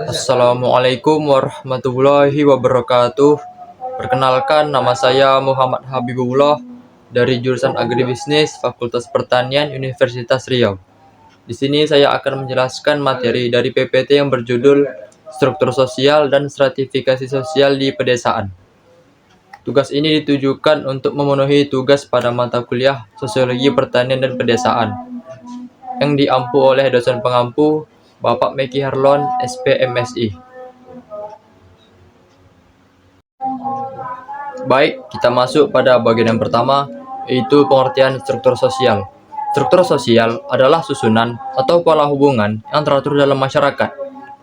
Assalamualaikum warahmatullahi wabarakatuh. Perkenalkan, nama saya Muhammad Habibullah dari jurusan Agribisnis Fakultas Pertanian Universitas Riau. Di sini saya akan menjelaskan materi dari PPT yang berjudul Struktur Sosial dan Stratifikasi Sosial di Pedesaan. Tugas ini ditujukan untuk memenuhi tugas pada mata kuliah Sosiologi Pertanian dan Pedesaan yang diampu oleh dosen pengampu Bapak Meki Harlon, SPMSI. Baik, kita masuk pada bagian yang pertama, yaitu pengertian struktur sosial. Struktur sosial adalah susunan atau pola hubungan yang teratur dalam masyarakat,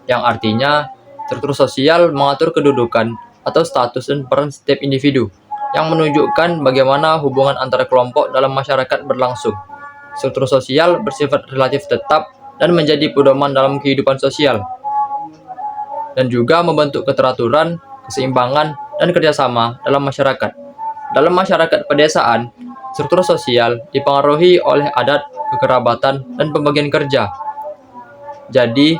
yang artinya struktur sosial mengatur kedudukan atau status dan peran setiap individu, yang menunjukkan bagaimana hubungan antara kelompok dalam masyarakat berlangsung. Struktur sosial bersifat relatif tetap dan menjadi pedoman dalam kehidupan sosial, dan juga membentuk keteraturan, keseimbangan, dan kerjasama dalam masyarakat. Dalam masyarakat pedesaan, struktur sosial dipengaruhi oleh adat, kekerabatan, dan pembagian kerja. Jadi,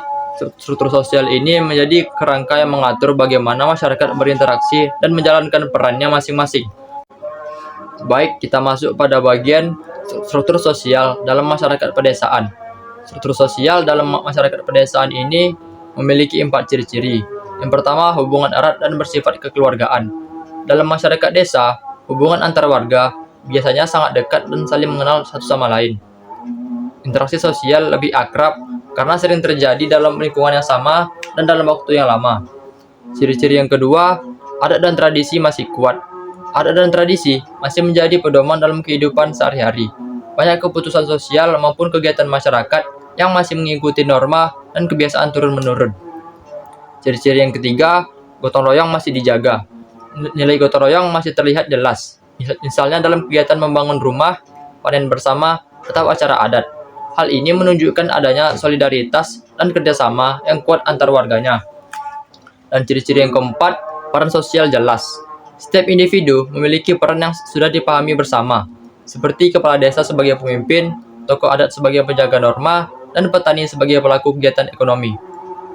struktur sosial ini menjadi kerangka yang mengatur bagaimana masyarakat berinteraksi dan menjalankan perannya masing-masing. Baik, kita masuk pada bagian struktur sosial dalam masyarakat pedesaan. Struktur sosial dalam masyarakat pedesaan ini memiliki 4 ciri-ciri. Yang pertama, hubungan erat dan bersifat kekeluargaan. Dalam masyarakat desa, hubungan antar warga biasanya sangat dekat dan saling mengenal satu sama lain. Interaksi sosial lebih akrab karena sering terjadi dalam lingkungan yang sama dan dalam waktu yang lama. Ciri-ciri yang kedua, adat dan tradisi masih kuat. Adat dan tradisi masih menjadi pedoman dalam kehidupan sehari-hari. Banyak keputusan sosial maupun kegiatan masyarakat yang masih mengikuti norma dan kebiasaan turun-menurun. Ciri-ciri yang ketiga, gotong royong masih dijaga. Nilai gotong royong masih terlihat jelas. Misalnya dalam kegiatan membangun rumah, panen bersama, atau acara adat. Hal ini menunjukkan adanya solidaritas dan kerjasama yang kuat antar warganya. Dan ciri-ciri yang keempat, peran sosial jelas. Setiap individu memiliki peran yang sudah dipahami bersama, seperti kepala desa sebagai pemimpin, tokoh adat sebagai penjaga norma, dan petani sebagai pelaku kegiatan ekonomi.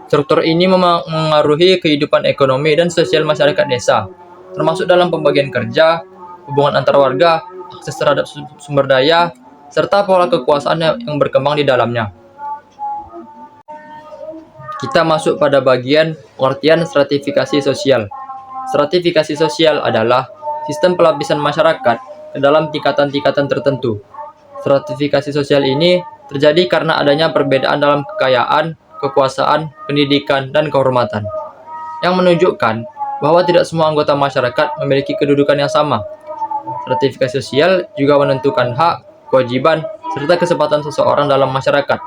Struktur ini mengaruhi kehidupan ekonomi dan sosial masyarakat desa, termasuk dalam pembagian kerja, hubungan antar warga, akses terhadap sumber daya, serta pola kekuasaan yang berkembang di dalamnya. Kita masuk pada bagian pengertian stratifikasi sosial. Stratifikasi sosial adalah sistem pelapisan masyarakat ke dalam tingkatan-tingkatan tertentu. Stratifikasi sosial ini terjadi karena adanya perbedaan dalam kekayaan, kekuasaan, pendidikan, dan kehormatan, yang menunjukkan bahwa tidak semua anggota masyarakat memiliki kedudukan yang sama. Stratifikasi sosial juga menentukan hak, kewajiban, serta kesempatan seseorang dalam masyarakat.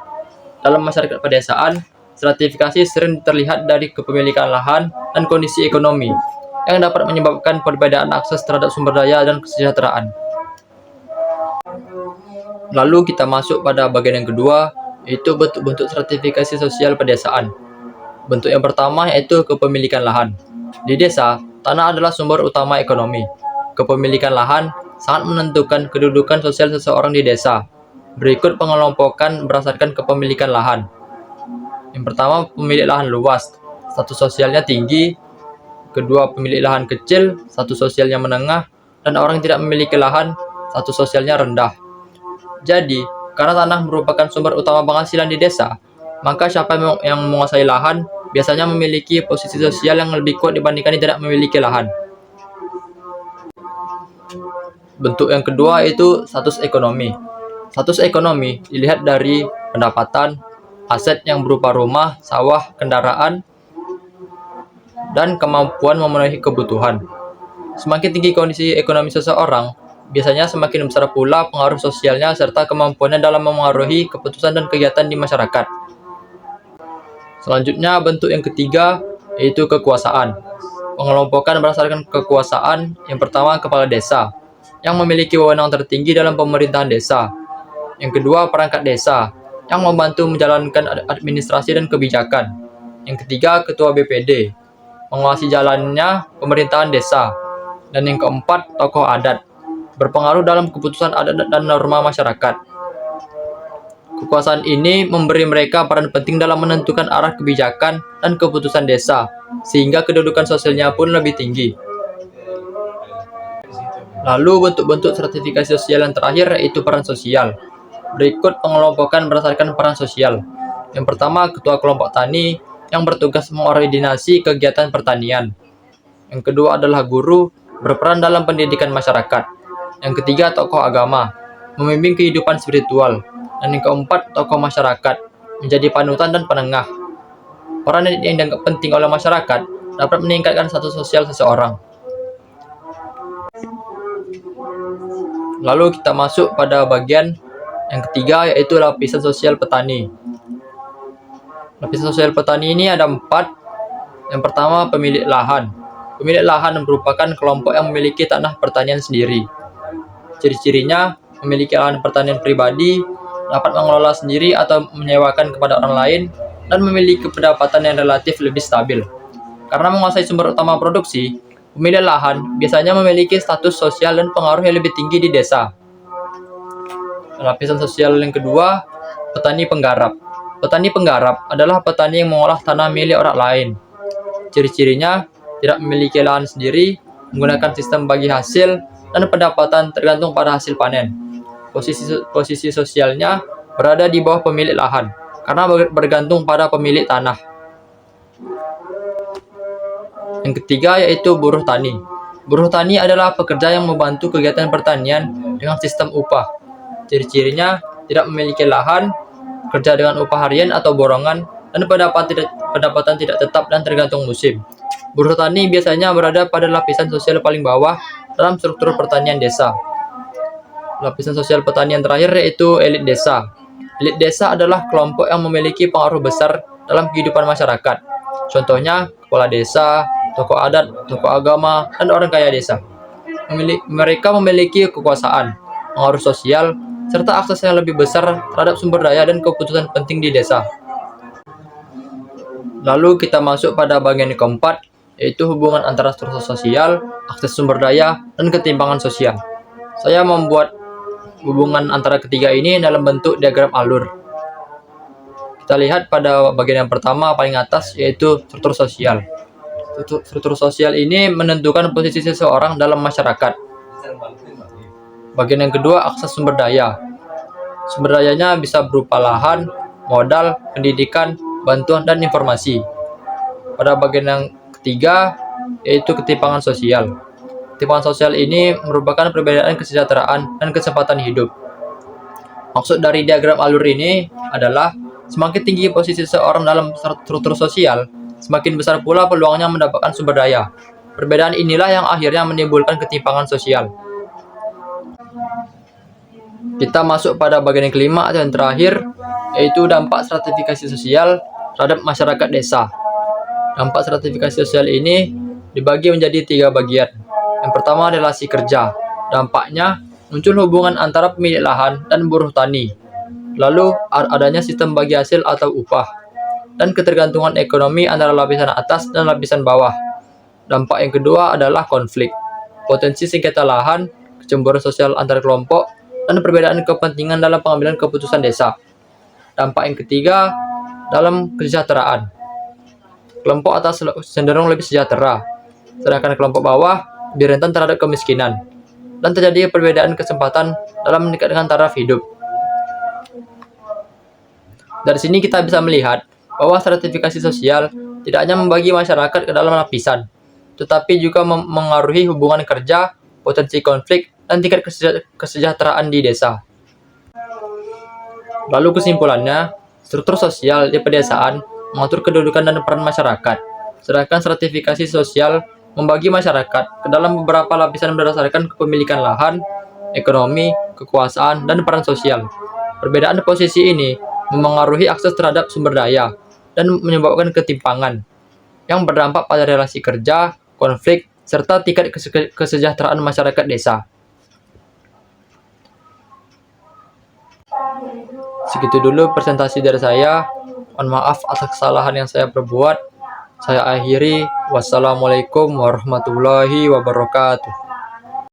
Dalam masyarakat pedesaan, stratifikasi sering terlihat dari kepemilikan lahan dan kondisi ekonomi, yang dapat menyebabkan perbedaan akses terhadap sumber daya dan kesejahteraan. Lalu kita masuk pada bagian yang kedua, yaitu bentuk-bentuk stratifikasi sosial pedesaan. Bentuk yang pertama yaitu kepemilikan lahan. Di desa, tanah adalah sumber utama ekonomi. Kepemilikan lahan sangat menentukan kedudukan sosial seseorang di desa. Berikut pengelompokan berdasarkan kepemilikan lahan. Yang pertama, pemilik lahan luas, status sosialnya tinggi. Kedua, pemilik lahan kecil, status sosialnya menengah. Dan orang yang tidak memiliki lahan, status sosialnya rendah. Jadi, karena tanah merupakan sumber utama penghasilan di desa, maka siapa yang menguasai lahan biasanya memiliki posisi sosial yang lebih kuat dibandingkan yang tidak memiliki lahan. Bentuk yang kedua yaitu status ekonomi. Status ekonomi dilihat dari pendapatan, aset yang berupa rumah, sawah, kendaraan, dan kemampuan memenuhi kebutuhan. Semakin tinggi kondisi ekonomi seseorang, biasanya semakin besar pula pengaruh sosialnya serta kemampuannya dalam memengaruhi keputusan dan kegiatan di masyarakat. Selanjutnya, bentuk yang ketiga yaitu kekuasaan. Pengelompokan berdasarkan kekuasaan. Yang pertama, kepala desa, yang memiliki wewenang tertinggi dalam pemerintahan desa. Yang kedua, perangkat desa, yang membantu menjalankan administrasi dan kebijakan. Yang ketiga, ketua BPD, menguasai jalannya pemerintahan desa. Dan yang keempat, tokoh adat, berpengaruh dalam keputusan adat dan norma masyarakat. Kekuasaan ini memberi mereka peran penting dalam menentukan arah kebijakan dan keputusan desa, sehingga kedudukan sosialnya pun lebih tinggi. Lalu bentuk-bentuk stratifikasi sosial yang terakhir yaitu peran sosial. Berikut pengelompokan berdasarkan peran sosial. Yang pertama, ketua kelompok tani yang bertugas mengordinasi kegiatan pertanian. Yang kedua adalah guru, berperan dalam pendidikan masyarakat. Yang ketiga, tokoh agama, membimbing kehidupan spiritual. Dan yang keempat, tokoh masyarakat, menjadi panutan dan penengah. Peran yang dianggap penting oleh masyarakat dapat meningkatkan status sosial seseorang. Lalu kita masuk pada bagian yang ketiga, yaitu lapisan sosial petani. Lapisan sosial petani ini ada 4. Yang pertama, pemilik lahan. Pemilik lahan merupakan kelompok yang memiliki tanah pertanian sendiri. Ciri-cirinya, memiliki lahan pertanian pribadi, dapat mengelola sendiri atau menyewakan kepada orang lain, dan memiliki pendapatan yang relatif lebih stabil. Karena menguasai sumber utama produksi, pemilik lahan biasanya memiliki status sosial dan pengaruh yang lebih tinggi di desa. Lapisan sosial yang kedua, petani penggarap. Petani penggarap adalah petani yang mengolah tanah milik orang lain. Ciri-cirinya, tidak memiliki lahan sendiri, menggunakan sistem bagi hasil, dan pendapatan tergantung pada hasil panen. Posisi sosialnya berada di bawah pemilik lahan, karena bergantung pada pemilik tanah. Yang ketiga yaitu buruh tani. Buruh tani adalah pekerja yang membantu kegiatan pertanian dengan sistem upah. Ciri-cirinya tidak memiliki lahan, kerja dengan upah harian atau borongan, dan pendapatan tidak tetap dan tergantung musim. Buruh tani biasanya berada pada lapisan sosial paling bawah dalam struktur pertanian desa. Lapisan sosial petani yang terakhir yaitu elit desa. Elit desa adalah kelompok yang memiliki pengaruh besar dalam kehidupan masyarakat. Contohnya, kepala desa, tokoh adat, tokoh agama, dan orang kaya desa. Mereka memiliki kekuasaan, pengaruh sosial, serta akses yang lebih besar terhadap sumber daya dan keputusan penting di desa. Lalu kita masuk pada bagian yang keempat, yaitu hubungan antara struktur sosial, akses sumber daya, dan ketimpangan sosial. Saya membuat hubungan antara ketiga ini dalam bentuk diagram alur. Kita lihat pada bagian yang pertama paling atas, yaitu struktur sosial. Struktur sosial ini menentukan posisi seseorang dalam masyarakat. Bagian yang kedua, akses sumber daya. Sumber dayanya bisa berupa lahan, modal, pendidikan, bantuan, dan informasi. Pada bagian yang ketiga, yaitu ketimpangan sosial. Ketimpangan sosial ini merupakan perbedaan kesejahteraan dan kesempatan hidup. Maksud dari diagram alur ini adalah semakin tinggi posisi seseorang dalam struktur sosial, semakin besar pula peluangnya mendapatkan sumber daya. Perbedaan inilah yang akhirnya menimbulkan ketimpangan sosial. Kita masuk pada bagian yang kelima dan terakhir, yaitu dampak stratifikasi sosial terhadap masyarakat desa. Dampak stratifikasi sosial ini dibagi menjadi 3 bagian. Yang pertama, relasi kerja. Dampaknya, muncul hubungan antara pemilik lahan dan buruh tani. Lalu, adanya sistem bagi hasil atau upah. Dan ketergantungan ekonomi antara lapisan atas dan lapisan bawah. Dampak yang kedua adalah konflik. Potensi sengketa lahan, kecemburuan sosial antar kelompok, dan perbedaan kepentingan dalam pengambilan keputusan desa. Dampak yang ketiga, dalam kesejahteraan. Kelompok atas cenderung lebih sejahtera, sedangkan kelompok bawah lebih rentan terhadap kemiskinan, dan terjadi perbedaan kesempatan dalam meningkatkan taraf hidup. Dari sini kita bisa melihat bahwa stratifikasi sosial tidak hanya membagi masyarakat ke dalam lapisan, tetapi juga mengaruhi hubungan kerja, potensi konflik, dan tingkat kesejahteraan di desa. Lalu kesimpulannya, struktur sosial di pedesaan mengatur kedudukan dan peran masyarakat, sedangkan stratifikasi sosial membagi masyarakat ke dalam beberapa lapisan berdasarkan kepemilikan lahan, ekonomi, kekuasaan, dan peran sosial. Perbedaan posisi ini memengaruhi akses terhadap sumber daya dan menyebabkan ketimpangan yang berdampak pada relasi kerja, konflik, serta tingkat kesejahteraan masyarakat desa. Segitu dulu presentasi dari saya. Mohon maaf atas kesalahan yang saya perbuat. Saya akhiri. Wassalamualaikum warahmatullahi wabarakatuh.